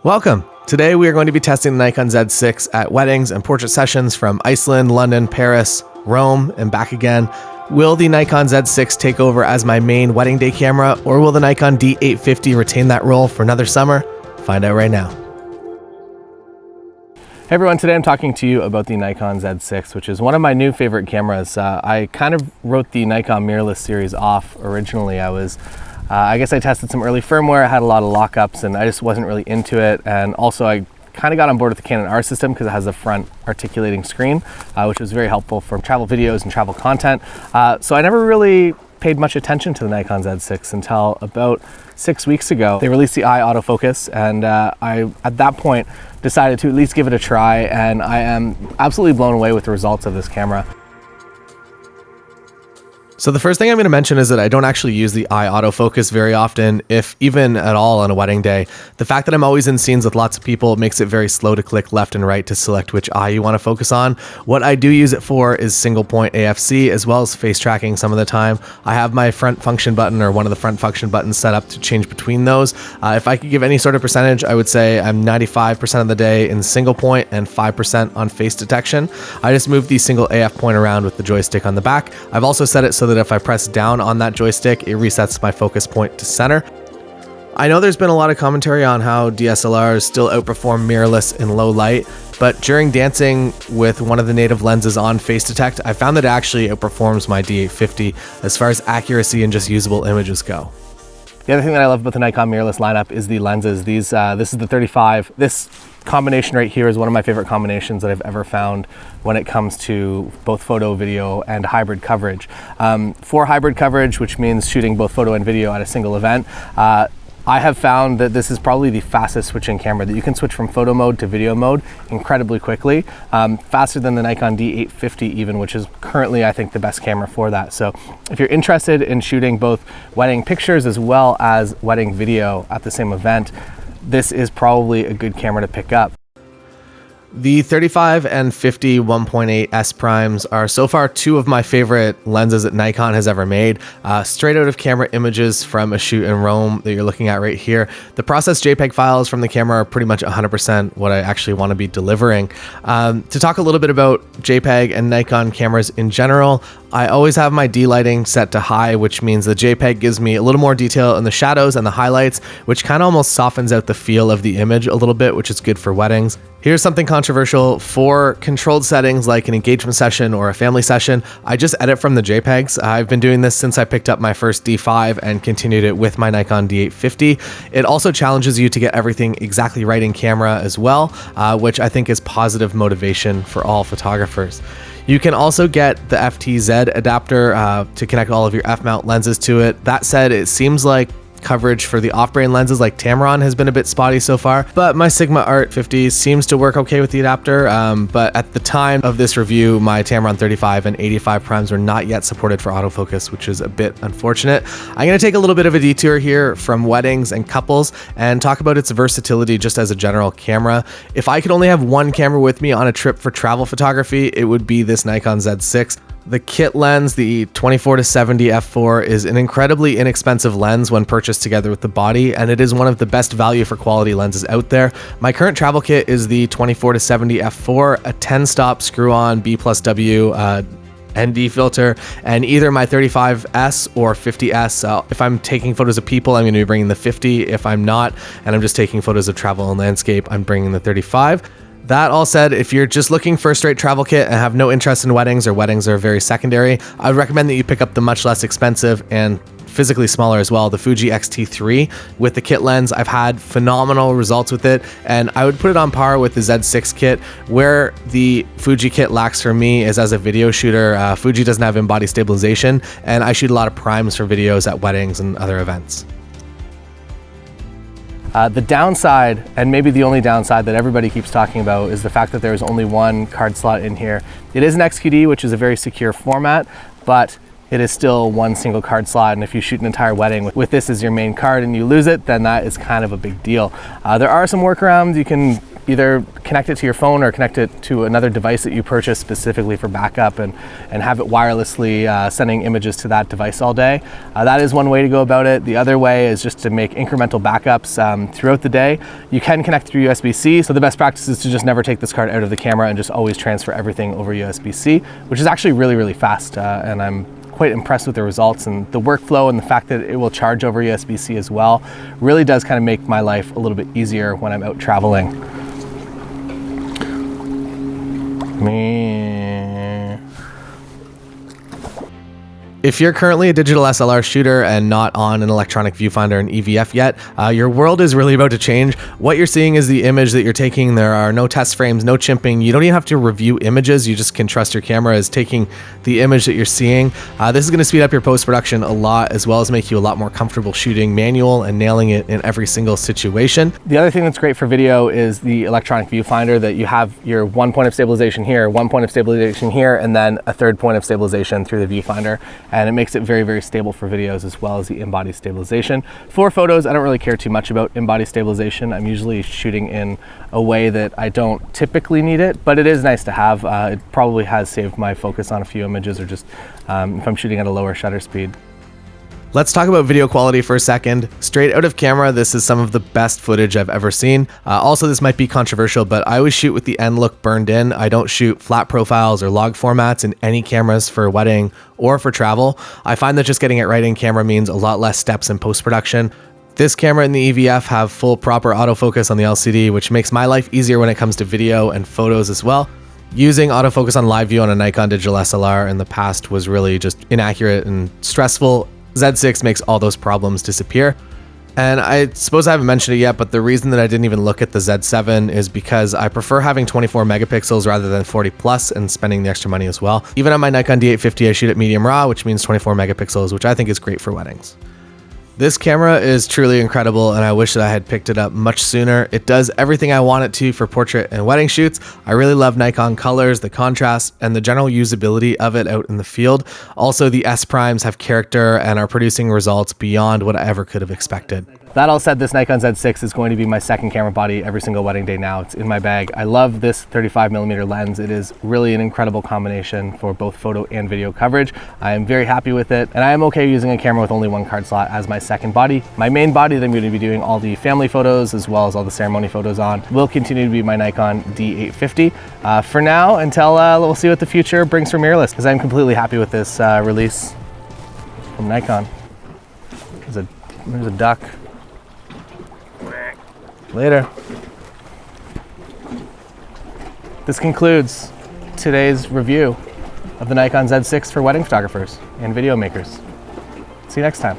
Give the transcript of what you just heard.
Welcome! Today we are going to be testing the Nikon Z6 at weddings and portrait sessions from Iceland, London, Paris, Rome, and back again. Will the Nikon Z6 take over as my main wedding day camera, or will the Nikon D850 retain that role for another summer? Find out right now. Hey everyone, today I'm talking to you about the Nikon Z6, which is one of my new favorite cameras. I kind of wrote the Nikon mirrorless series off originally. I guess I tested some early firmware, I had a lot of lockups, and I just wasn't really into it. And also I kind of got on board with the Canon R system because it has a front articulating screen, which was very helpful for travel videos and travel content. So I never really paid much attention to the Nikon Z6 until about 6 weeks ago. They released the eye autofocus, and I, at that point, decided to at least give it a try, and I am absolutely blown away with the results of this camera. So the first thing I'm going to mention is that I don't actually use the eye autofocus very often, if even at all on a wedding day. The fact that I'm always in scenes with lots of people makes it very slow to click left and right to select which eye you want to focus on. What I do use it for is single point AFC, as well as face tracking some of the time. I have my front function button, or one of the front function buttons, set up to change between those. If I could give any sort of percentage, I would say I'm 95% of the day in single point and 5% on face detection. I just move the single AF point around with the joystick on the back. I've also set it so that if I press down on that joystick, it resets my focus point to center. I know there's been a lot of commentary on how DSLRs still outperform mirrorless in low light, but during dancing with one of the native lenses on face detect, I found that it actually outperforms my D850 as far as accuracy and just usable images go. The other thing that I love about the Nikon mirrorless lineup is the lenses. This is the 35. This combination right here is one of my favorite combinations that I've ever found when it comes to both photo, video, and hybrid coverage. For hybrid coverage, which means shooting both photo and video at a single event, I have found that this is probably the fastest switching camera, that you can switch from photo mode to video mode incredibly quickly, faster than the Nikon D850 even, which is currently, I think, the best camera for that. So if you're interested in shooting both wedding pictures as well as wedding video at the same event, this is probably a good camera to pick up. The 35 and 50 1.8 S primes are so far two of my favorite lenses that Nikon has ever made. Straight out of camera images from a shoot in Rome that you're looking at right here. The processed JPEG files from the camera are pretty much 100% what I actually want to be delivering. To talk a little bit about JPEG and Nikon cameras in general, I always have my D-lighting set to high, which means the JPEG gives me a little more detail in the shadows and the highlights, which kind of almost softens out the feel of the image a little bit, which is good for weddings. Here's something controversial. For controlled settings like an engagement session or a family session, I just edit from the JPEGs. I've been doing this since I picked up my first D5 and continued it with my Nikon D850. It also challenges you to get everything exactly right in camera as well, which I think is positive motivation for all photographers. You can also get the FTZ adapter to connect all of your F-mount lenses to it. That said, it seems like coverage for the off-brand lenses like Tamron has been a bit spotty so far, but my Sigma Art 50 seems to work okay with the adapter. But at the time of this review, my Tamron 35 and 85 primes were not yet supported for autofocus, which is a bit unfortunate. I'm going to take a little bit of a detour here from weddings and couples and talk about its versatility just as a general camera. If I could only have one camera with me on a trip for travel photography, it would be this Nikon Z6. The kit lens, the 24-70 f4, is an incredibly inexpensive lens when purchased together with the body, and it is one of the best value for quality lenses out there. My current travel kit is the 24-70 f4, a 10-stop screw-on B+W ND filter, and either my 35S or 50S. If I'm taking photos of people, I'm going to be bringing the 50. If I'm not, and I'm just taking photos of travel and landscape, I'm bringing the 35. That all said, if you're just looking for a straight travel kit and have no interest in weddings, or weddings are very secondary, I would recommend that you pick up the much less expensive and physically smaller as well, the Fuji X-T3. With the kit lens, I've had phenomenal results with it, and I would put it on par with the Z6 kit. Where the Fuji kit lacks for me is as a video shooter. Fuji doesn't have in-body stabilization, and I shoot a lot of primes for videos at weddings and other events. The downside, and maybe the only downside that everybody keeps talking about, is the fact that there's only one card slot in here. It is an XQD, which is a very secure format, but it is still one single card slot, and if you shoot an entire wedding with this as your main card and you lose it, then that is kind of a big deal. There are some workarounds. You can either connect it to your phone or connect it to another device that you purchased specifically for backup and have it wirelessly sending images to that device all day. That is one way to go about it. The other way is just to make incremental backups throughout the day. You can connect through USB-C, so the best practice is to just never take this card out of the camera and just always transfer everything over USB-C, which is actually really, really fast, and I'm quite impressed with the results, and the workflow and the fact that it will charge over USB-C as well really does kind of make my life a little bit easier when I'm out traveling. If you're currently a digital SLR shooter and not on an electronic viewfinder and EVF yet, your world is really about to change. What you're seeing is the image that you're taking. There are no test frames, no chimping. You don't even have to review images. You just can trust your camera is taking the image that you're seeing. This is going to speed up your post-production a lot, as well as make you a lot more comfortable shooting manual and nailing it in every single situation. The other thing that's great for video is the electronic viewfinder, that you have your one point of stabilization here, one point of stabilization here, and then a third point of stabilization through the viewfinder. And it makes it very, very stable for videos, as well as the in-body stabilization. For photos, I don't really care too much about in-body stabilization. I'm usually shooting in a way that I don't typically need it, but it is nice to have. It probably has saved my focus on a few images, or just if I'm shooting at a lower shutter speed. Let's talk about video quality for a second. Straight out of camera, this is some of the best footage I've ever seen. Also, this might be controversial, but I always shoot with the end look burned in. I don't shoot flat profiles or log formats in any cameras for wedding or for travel. I find that just getting it right in camera means a lot less steps in post-production. This camera and the EVF have full proper autofocus on the LCD, which makes my life easier when it comes to video and photos as well. Using autofocus on live view on a Nikon digital SLR in the past was really just inaccurate and stressful. Z6 makes all those problems disappear. And I suppose I haven't mentioned it yet, but the reason that I didn't even look at the Z7 is because I prefer having 24 megapixels rather than 40 plus and spending the extra money as well. Even on my Nikon D850, I shoot at medium raw, which means 24 megapixels, which I think is great for weddings. This camera is truly incredible, and I wish that I had picked it up much sooner. It does everything I want it to for portrait and wedding shoots. I really love Nikon colors, the contrast, and the general usability of it out in the field. Also, the S primes have character and are producing results beyond what I ever could have expected. That all said, this Nikon Z6 is going to be my second camera body every single wedding day now. It's in my bag. I love this 35mm lens. It is really an incredible combination for both photo and video coverage. I am very happy with it, and I am okay using a camera with only one card slot as my second body. My main body that I'm going to be doing all the family photos as well as all the ceremony photos on will continue to be my Nikon D850 for now, until we'll see what the future brings for mirrorless, because I'm completely happy with this release from Nikon. There's a duck. Later. This concludes today's review of the Nikon Z6 for wedding photographers and video makers. See you next time.